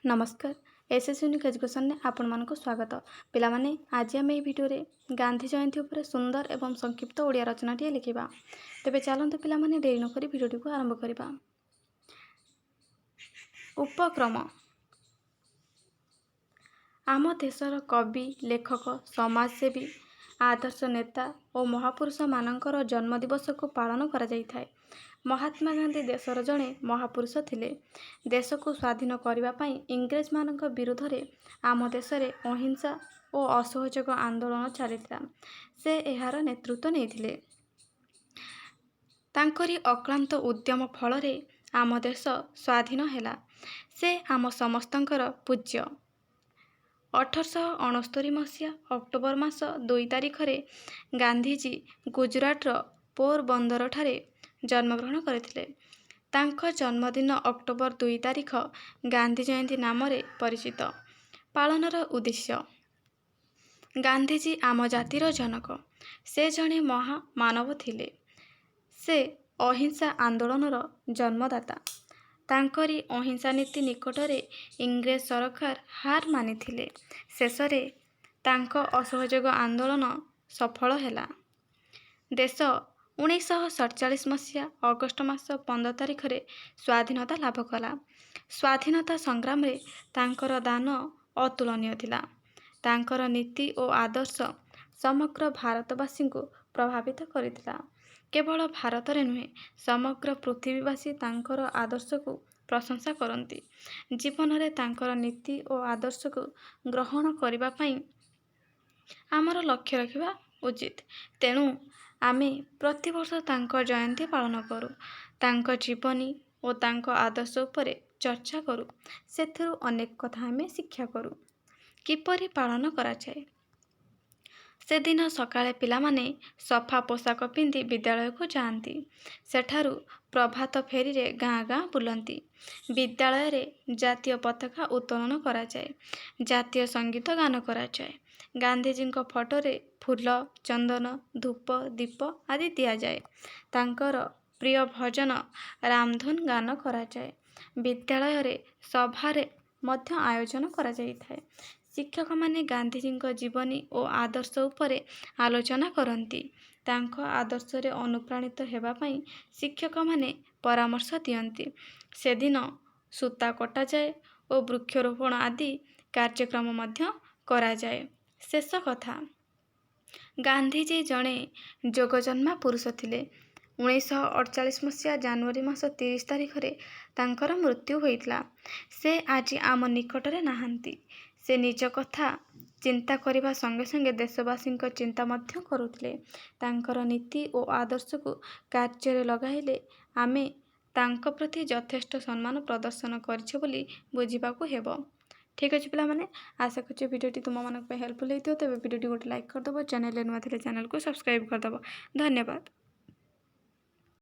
नमस्कार SS unique education ने आपण मानक स्वागत पिला माने आज आम भिडियो गांधी जयंती उपर सुंदर एवं संक्षिप्त ओडिया रचनाटी लिखा तेरे चलते पिला माने देरी नक भिडियो को आरंभ करवा। उपक्रम आम देशर कवि लेखक समाजसेवी आदर्श नेता और महापुरुष मानकर जन्मदिवस को पालन करा जाय थाए। महात्मा गांधी देशर जड़े महापुरुष थिले। देश को स्वाधीन करने इंग्रेज मानक विरुद्ध रे आम देश में अहिंसा और असहयोग आंदोलन चलता से यार नेतृत्व नहीं। तांकरी अक्लांत उद्यम फल आम देश स्वाधीन हैला। से आम समस्तंकर पूज्य। 1869 मसीहा अक्टोबर मास 2 तारिख रे गांधीजी गुजरातर पोरबंदर ठारे जन्मग्रहण करथिले। तांको जन्मदिन अक्टोबर 2 तारिख गांधी जयंती नाम रे परिचित। पालनर उद्देश्य गांधीजी आम जातिर जनक। से जणे महामानव थिले। से अहिंसा आंदोलनर जन्मदाता। तांकरी अहिंसा नीति निकटरे इंग्रेज सरकार हार मानिथिले। शेषरे तांको असहयोग आंदोलन सफल हैला। देश 1947 मसीहा अगस्ट मास 15 तारिख रे स्वाधीनता लाभ कला। स्वाधीनता संग्राम रे तांकर दान अतुलनीय थिला। तांकर नीति और आदर्श समग्र भारतवासी को प्रभावित करिथिला। केवल भारत रे नुहे समग्र पृथ्वीवासी तांकर आदर्श को प्रशंसा करती। जीवन में तांकर नीति और आदर्श को ग्रहण करने पाई आमर लक्ष्य रखा उचित। तेणु आमे प्रतिवर्ष तांको जयंती पालन करूँ। तांको जीवनी और तांको आदर्श उपरे चर्चा करूँ। सेथिरु अनेक कथा आमे शिक्षा करूँ। किपरि पालन करा जाए। से दिन सकाळे पिलामाने सफा पोशाक पिंधि विद्यालय को जाती। सेठारु प्रभात फेरी रे गाँ गाँ बुलती। विद्यालय रे जातीय पताका उत्तोलन करा जाए। जातीय संगीत गान करा जाए। गांधीजी फोटो रे फूल चंदन धूप दीप आदि दिया जाए। तांकर प्रिय भजन रामधुन गान करा जाए। विद्यालय रे सभा रे मध्य आयोजन करा जाई थाए। शिक्षक माने गांधीजी जीवनी और आदर्श उपरे आलोचना करती। तांको आदर्श रे अनुप्राणित हेबा पई शिक्षक माने परामर्श दियंती। से दिन सूता कटा जाए और वृक्षरोपण आदि कार्यक्रम मध्य करा जाए। शेष कथा गांधीजी जणे जोगजन्मा पुरुष थिले। 1948 मसीहा जनवरी मास 30 तारिख रे तांकर मृत्यु होइतला। से आज आम निकटरे नाहांती। से निज कथा चिंता करने संगे संगे देशवासी चिंता मध्य करुथिले। तांकर नीति और आदर्श को कार्य लगाइले आमे तांको प्रति यथेष्ट सम्मान प्रदर्शन करछे बोली बुझिबाकू हेबो। ठीक अच्छे पिला माने आशा करछे वीडियोटी तुम मानक हेल्पफुल होइथिबो। तेबे वीडियोटी गोटे लाइक करदबो। चैनल नुआ थिले चैनल को सब्सक्राइब करदबो। धन्यवाद।